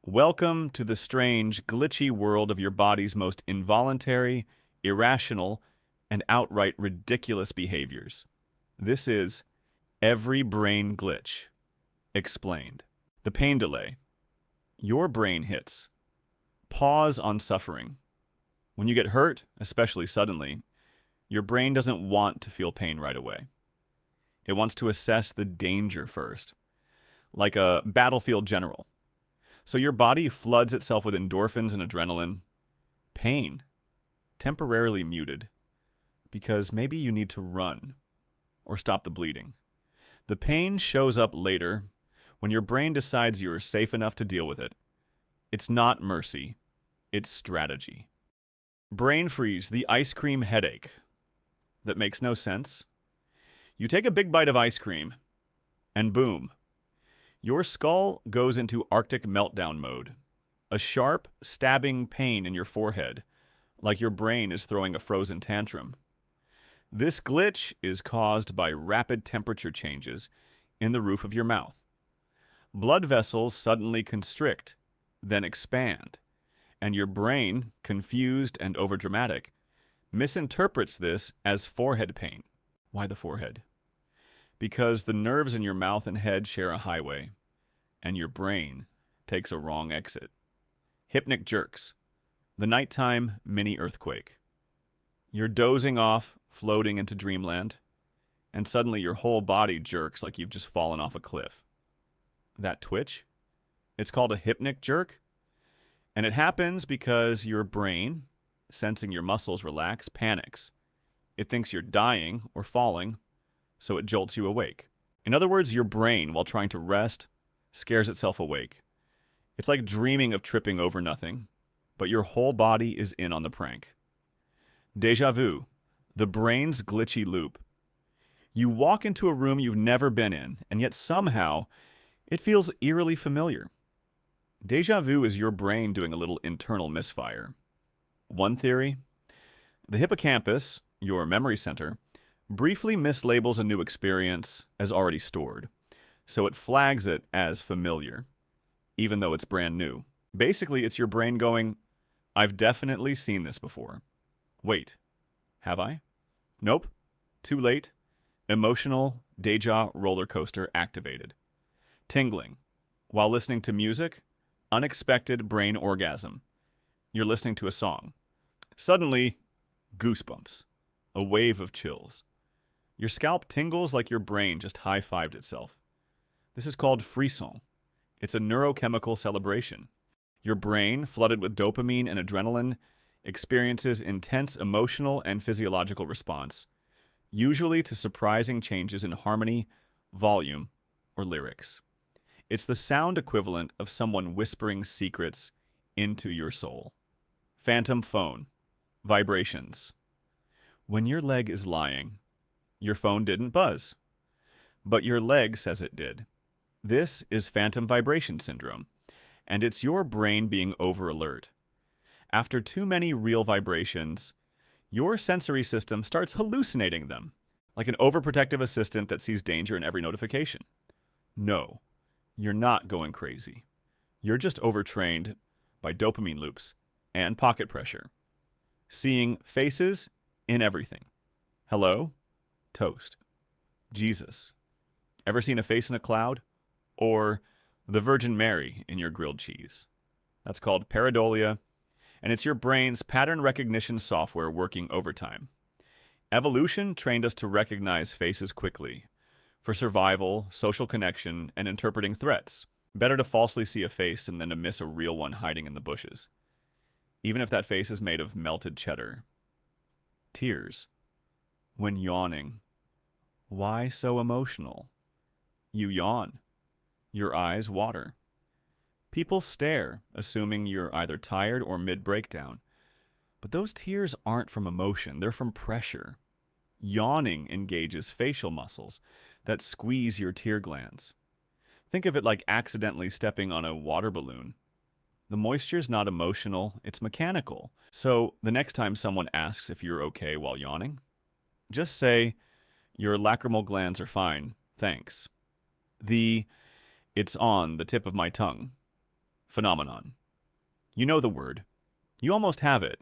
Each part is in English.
Welcome to the strange, glitchy world of your body's most involuntary, irrational, and outright ridiculous behaviors. This is Every Brain Glitch Explained. The pain delay. Your brain hits. Pause on suffering. When you get hurt, especially suddenly, your brain doesn't want to feel pain right away. It wants to assess the danger first, like a battlefield general. So your body floods itself with endorphins and adrenaline. Pain, temporarily muted, because maybe you need to run or stop the bleeding. The pain shows up later when your brain decides you're safe enough to deal with it. It's not mercy, it's strategy. Brain freeze, the ice cream headache. That makes no sense. You take a big bite of ice cream, and boom. Your skull goes into Arctic meltdown mode. A sharp, stabbing pain in your forehead, like your brain is throwing a frozen tantrum. This glitch is caused by rapid temperature changes in the roof of your mouth. Blood vessels suddenly constrict, then expand, and your brain, confused and overdramatic, misinterprets this as forehead pain. Why the forehead? Because the nerves in your mouth and head share a highway, and your brain takes a wrong exit. Hypnic jerks, the nighttime mini earthquake. You're dozing off, floating into dreamland, and suddenly your whole body jerks like you've just fallen off a cliff. That twitch? It's called a hypnic jerk, and it happens because your brain, sensing your muscles relax, panics. It thinks you're dying or falling, so it jolts you awake. In other words, your brain, while trying to rest, scares itself awake. It's like dreaming of tripping over nothing, but your whole body is in on the prank. Déjà vu, the brain's glitchy loop. You walk into a room you've never been in, and yet somehow it feels eerily familiar. Déjà vu is your brain doing a little internal misfire. One theory: the hippocampus, your memory center, briefly mislabels a new experience as already stored, so it flags it as familiar, even though it's brand new. Basically, it's your brain going, I've definitely seen this before. Wait, have I? Nope. Too late. Emotional déjà roller coaster activated. Tingling. While listening to music, unexpected brain orgasm. You're listening to a song. Suddenly, goosebumps. A wave of chills. Your scalp tingles like your brain just high-fived itself. This is called frisson. It's a neurochemical celebration. Your brain, flooded with dopamine and adrenaline, experiences intense emotional and physiological response, usually to surprising changes in harmony, volume, or lyrics. It's the sound equivalent of someone whispering secrets into your soul. Phantom phone. Vibrations. When your leg is lying, your phone didn't buzz, but your leg says it did. This is phantom vibration syndrome, and it's your brain being over-alert. After too many real vibrations, your sensory system starts hallucinating them, like an overprotective assistant that sees danger in every notification. No, you're not going crazy. You're just overtrained by dopamine loops and pocket pressure. Seeing faces in everything. Hello? Toast. Jesus. Ever seen a face in a cloud? Or the Virgin Mary in your grilled cheese? That's called pareidolia, and it's your brain's pattern recognition software working overtime. Evolution trained us to recognize faces quickly, for survival, social connection, and interpreting threats. Better to falsely see a face than to miss a real one hiding in the bushes, even if that face is made of melted cheddar. Tears. When yawning. Why so emotional? You yawn. Your eyes water. People stare, assuming you're either tired or mid-breakdown. But those tears aren't from emotion, they're from pressure. Yawning engages facial muscles that squeeze your tear glands. Think of it like accidentally stepping on a water balloon. The moisture's not emotional, it's mechanical. So the next time someone asks if you're okay while yawning, just say, your lacrimal glands are fine, thanks. It's on the tip of my tongue phenomenon. You know the word. You almost have it.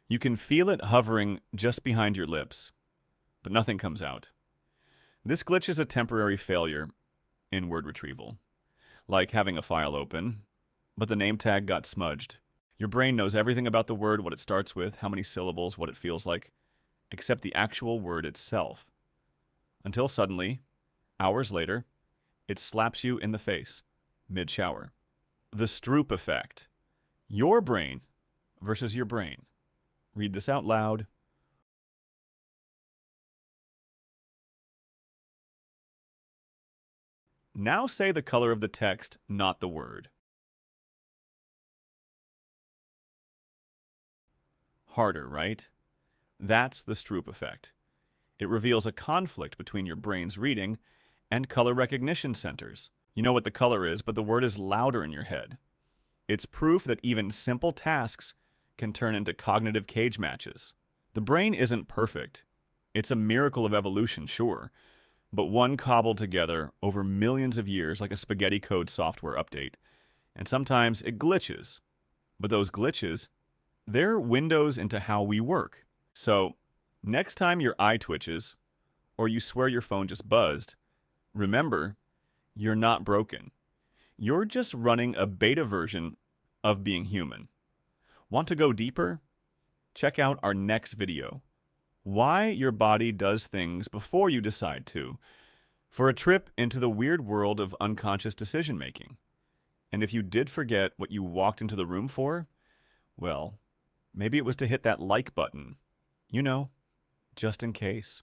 You can feel it hovering just behind your lips, but nothing comes out. This glitch is a temporary failure in word retrieval, like having a file open, but the name tag got smudged. Your brain knows everything about the word, what it starts with, how many syllables, what it feels like, except the actual word itself. Until suddenly, hours later, it slaps you in the face, mid-shower. The Stroop effect. Your brain versus your brain. Read this out loud. Now say the color of the text, not the word. Harder, right? That's the Stroop effect. It reveals a conflict between your brain's reading and color recognition centers. You know what the color is, but the word is louder in your head. It's proof that even simple tasks can turn into cognitive cage matches. The brain isn't perfect. It's a miracle of evolution, sure, but one cobbled together over millions of years like a spaghetti code software update. And sometimes it glitches. But those glitches, they're windows into how we work. So, next time your eye twitches, or you swear your phone just buzzed, remember, you're not broken. You're just running a beta version of being human. Want to go deeper? Check out our next video. Why your body does things before you decide to, for a trip into the weird world of unconscious decision-making. And if you did forget what you walked into the room for, well, maybe it was to hit that like button. You know, just in case.